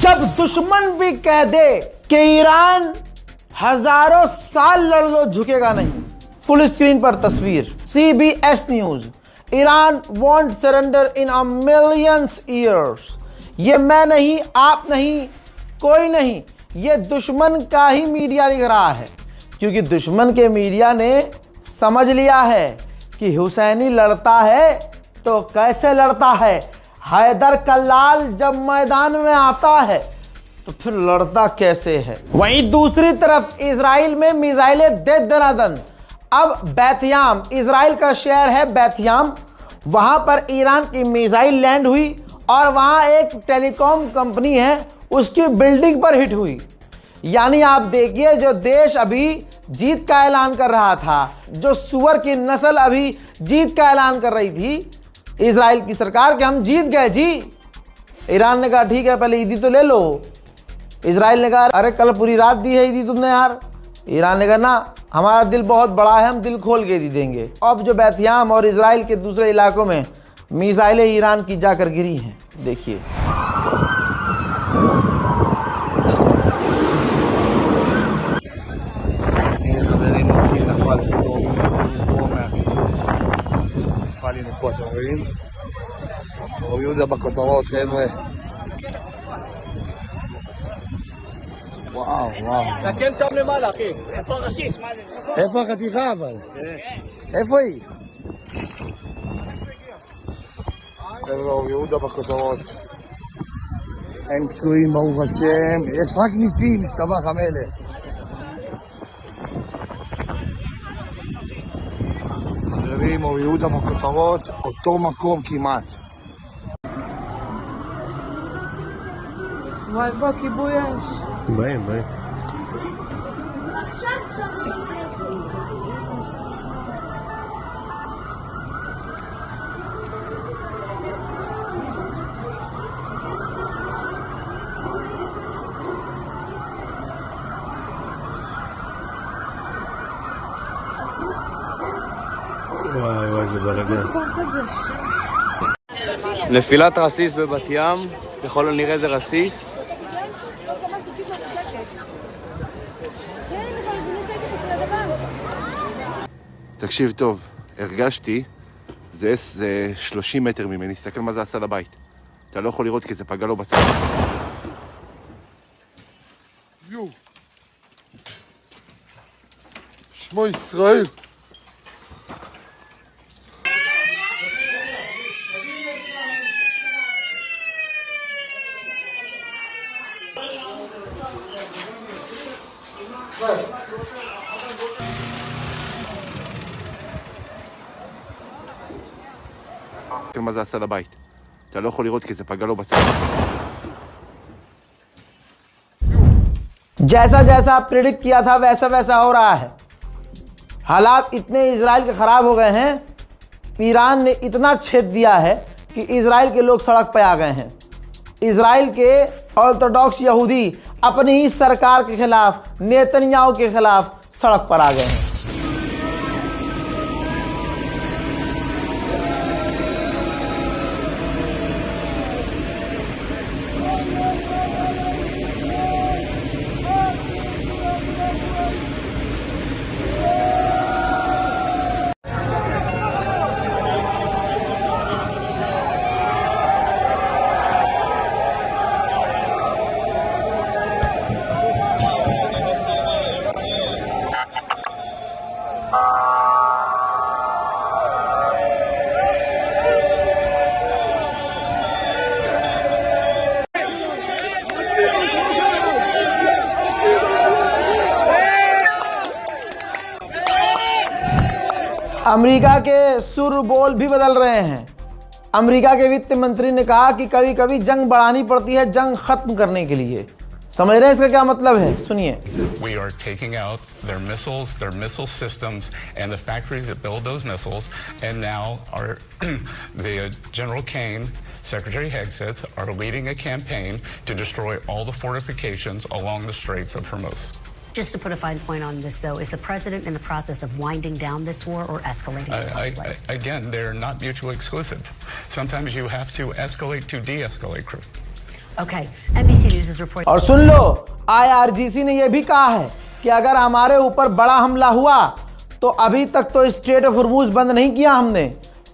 जब दुश्मन भी कह दे कि ईरान हजारों साल लड़ लो झुकेगा नहीं। फुल स्क्रीन पर तस्वीर, CBS news, Iran want surrender इन अ मिलियंस ईयर्स। ये मैं नहीं, आप नहीं, कोई नहीं, ये दुश्मन का ही मीडिया लिख रहा है, क्योंकि दुश्मन के मीडिया ने समझ लिया है कि हुसैनी लड़ता है तो कैसे लड़ता है। हैदर का लाल जब मैदान में आता है तो फिर लड़ता कैसे है। वहीं दूसरी तरफ इजराइल में मिसाइलें दे दनादन। अब बैतयाम, इजराइल का शहर है बैतयाम, वहां पर ईरान की मिसाइल लैंड हुई और वहां एक टेलीकॉम कंपनी है उसकी बिल्डिंग पर हिट हुई। यानी आप देखिए, जो देश अभी जीत का ऐलान कर रहा था, जो सुअर की नस्ल अभी जीत का ऐलान कर रही थी इजराइल की सरकार कि हम जीत गए जी, ईरान ने कहा ठीक है पहले ईदी तो ले लो। इजराइल ने कहा अरे कल पूरी रात दी है ईदी तुमने यार। ईरान ने कहा ना, हमारा दिल बहुत बड़ा है, हम दिल खोल के ईदी देंगे। अब जो बैतयाम और इजराइल के दूसरे इलाकों में मिसाइलें ईरान की जाकर गिरी हैं, देखिए। אור יהודה בכותרות, חבר'ה. וואו, וואו. תסתכל שם למעלה, אחי. איפה הראשית? איפה החתיכה אבל? איפה היא? חבר'ה, אור יהודה בכותרות. אין פצועים, ברוך השם. יש רק ניסים, השתבח המלך. חברים, אור יהודה בכותרות, אותו מקום כמעט. וואי בוא, כיבוי אש. באים. וואי, זה בלגן. נפילת רסיס בבת ים, ככל הנראה זה רסיס. תקשיב טוב, הרגשתי, זה 30 מטר ממני, תסתכל מה זה עשה לבית. אתה לא יכול לראות כי זה פגע לו בצד. יו! שמו ישראל! מה זה עשה לבית. אתה לא יכול לראות כי זה פגע לו בצד. जैसा जैसा प्रेडिक्ट किया था वैसा वैसा हो रहा है। हालात इतने इजराइल के खराब हो गए हैं, ईरान ने इतना छेद दिया है कि इजराइल के लोग सड़क पर आ गए हैं। इजराइल के ऑर्थोडॉक्स यहूदी अपनी ही सरकार के खिलाफ, नेतन्याहू के खिलाफ सड़क पर आ गए हैं। अमेरिका के सुर बोल भी बदल रहे हैं। अमेरिका के वित्त मंत्री ने कहा कि कभी कभी जंग बढ़ानी पड़ती है जंग खत्म करने के लिए। समझ रहे हैं इसका क्या मतलब है? सुनिए। We are taking out their missiles, their missile systems, and the factories that build those missiles, and now our the General Kane, Secretary Hegseth, are leading a campaign to destroy all the fortifications along the Straits of Hormuz. Just to put a fine point on this, though, is the president in the process of winding down this war or escalating the conflict? Again, they're not mutually exclusive. Sometimes you have to escalate to de-escalate. Okay, NBC News is reporting. और सुन लो, IRGC ने यह भी कहा है कि अगर हमारे ऊपर बड़ा हमला हुआ तो अभी तक तो स्ट्रेट ऑफ हॉर्मुज बंद नहीं किया हमने,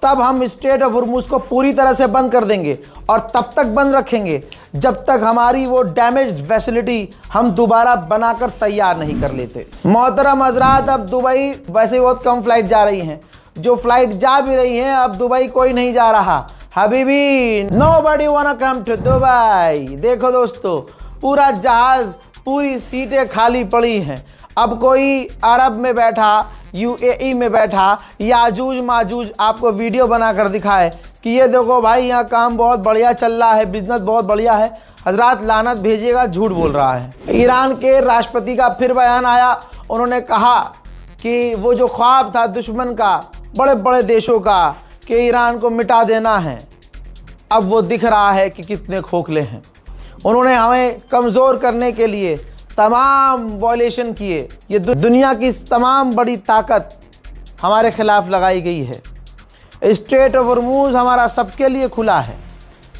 तब हम स्ट्रेट ऑफ हॉर्मुज को पूरी तरह से बंद कर देंगे और तब तक बंद रखेंगे जब तक हमारी वो डैमेज्ड फैसिलिटी हम दोबारा बनाकर तैयार नहीं कर लेते। मोहतरम हजरात, अब दुबई वैसे बहुत कम फ्लाइट जा रही हैं, जो फ्लाइट जा भी रही हैं अब दुबई कोई नहीं जा रहा। हबीबी, nobody wanna come to Dubai. देखो दोस्तों, पूरा जहाज, पूरी सीटें खाली पड़ी हैं। अब कोई अरब में बैठा, UAE में बैठा, याजूज माजूज आपको वीडियो बनाकर दिखाए कि ये देखो भाई यहाँ काम बहुत बढ़िया चल रहा है, बिजनेस बहुत बढ़िया है, हजरात लानत भेजिएगा, झूठ बोल रहा है। ईरान के राष्ट्रपति का फिर बयान आया। उन्होंने कहा कि वो जो ख्वाब था दुश्मन का, बड़े बड़े देशों का, कि ईरान को मिटा देना है, अब वो दिख रहा है कि कितने खोखले हैं। उन्होंने हमें कमज़ोर करने के लिए तमाम वॉयलेशन किए। ये दुनिया की तमाम बड़ी ताकत हमारे खिलाफ लगाई गई है। स्ट्रेट ऑफ हॉर्मुज हमारा सबके लिए खुला है,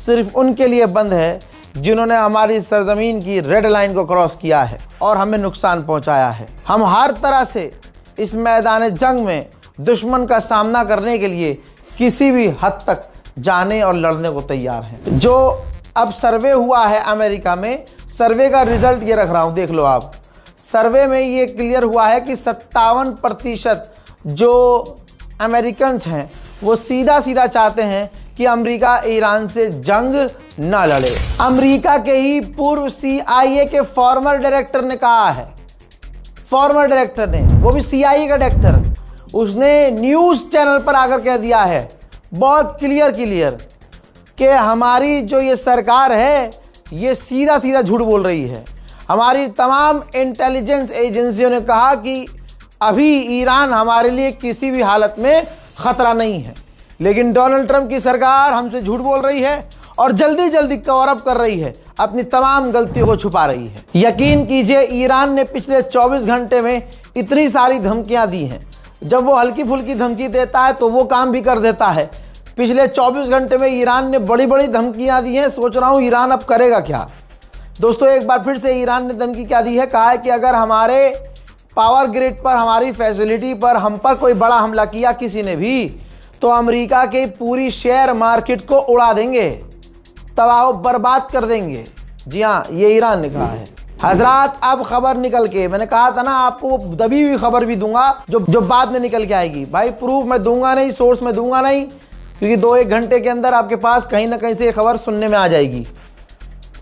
सिर्फ उनके लिए बंद है जिन्होंने हमारी सरजमीन की रेड लाइन को क्रॉस किया है और हमें नुकसान पहुंचाया है। हम हर तरह से इस मैदान जंग में दुश्मन का सामना करने के लिए किसी भी हद तक जाने और लड़ने को तैयार हैं। जो अब सर्वे हुआ है अमेरिका में, सर्वे का रिजल्ट ये रख रहा हूँ, देख लो आप। सर्वे में ये क्लियर हुआ है कि 57% जो अमेरिकन्स हैं वो सीधा सीधा चाहते हैं कि अमेरिका ईरान से जंग ना लड़े। अमेरिका के ही पूर्व CIA के फॉर्मर डायरेक्टर ने कहा है, फॉर्मर डायरेक्टर ने, वो भी CIA का डायरेक्टर, उसने न्यूज़ चैनल पर आकर कह दिया है बहुत क्लियर कि हमारी जो ये सरकार है ये सीधा सीधा झूठ बोल रही है। हमारी तमाम इंटेलिजेंस एजेंसियों ने कहा कि अभी ईरान हमारे लिए किसी भी हालत में ख़तरा नहीं है, लेकिन डोनाल्ड ट्रंप की सरकार हमसे झूठ बोल रही है और जल्दी जल्दी कवर अप कर रही है, अपनी तमाम गलतियों को छुपा रही है। यकीन कीजिए, ईरान ने पिछले 24 घंटे में इतनी सारी धमकियां दी हैं। जब वो हल्की फुल्की धमकी देता है तो वो काम भी कर देता है। पिछले 24 घंटे में ईरान ने बड़ी बड़ी धमकियां दी हैं। सोच रहा हूँ ईरान अब करेगा क्या। दोस्तों, एक बार फिर से ईरान ने धमकी क्या दी है, कहा है कि अगर हमारे पावर ग्रिड पर, हमारी फैसिलिटी पर, हम पर कोई बड़ा हमला किया किसी ने भी, तो अमेरिका के पूरी शेयर मार्केट को उड़ा देंगे, तबाह बर्बाद कर देंगे। जी हाँ, ये ईरान ने कहा है। हजरात, अब खबर निकल के, मैंने कहा था ना आपको, दबी हुई खबर भी दूंगा जो बाद में निकल के आएगी। भाई प्रूफ मैं दूंगा नहीं, सोर्स मैं दूंगा नहीं, क्योंकि 2-1 घंटे के अंदर आपके पास कहीं ना कहीं से ये खबर सुनने में आ जाएगी,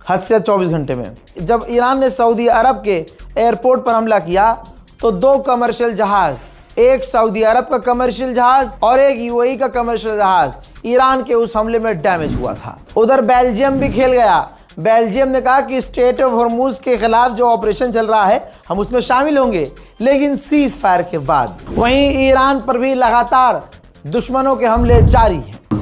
हद से 24 घंटे में। जब ईरान ने सऊदी अरब के एयरपोर्ट पर हमला किया तो 2 कमर्शियल जहाज, एक सऊदी अरब का कमर्शियल जहाज और एक UAE का कमर्शियल जहाज, ईरान के उस हमले में डैमेज हुआ था। उधर बेल्जियम भी खेल गया। बेल्जियम ने कहा कि स्ट्रेट ऑफ हॉर्मुज के खिलाफ जो ऑपरेशन चल रहा है हम उसमें शामिल होंगे, लेकिन सीज फायर के बाद। वहीं ईरान पर भी लगातार दुश्मनों के हमले जारी हैं।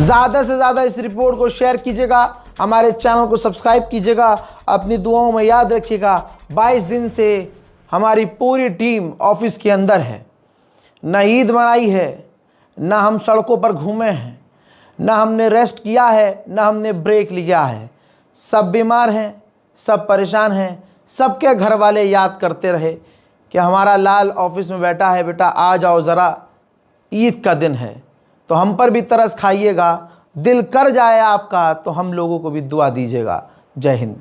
ज़्यादा से ज़्यादा इस रिपोर्ट को शेयर कीजिएगा, हमारे चैनल को सब्सक्राइब कीजिएगा, अपनी दुआओं में याद रखिएगा। 22 दिन से हमारी पूरी टीम ऑफिस के अंदर है, न ईद मनाई है, न हम सड़कों पर घूमे हैं, न हमने रेस्ट किया है, न हमने ब्रेक लिया है। सब बीमार हैं, सब परेशान हैं, सबके घर वाले याद करते रहे कि हमारा लाल ऑफिस में बैठा है, बेटा आ जाओ ज़रा, ईद का दिन है। तो हम पर भी तरस खाइएगा, दिल कर जाए आपका तो हम लोगों को भी दुआ दीजिएगा। जय हिंद।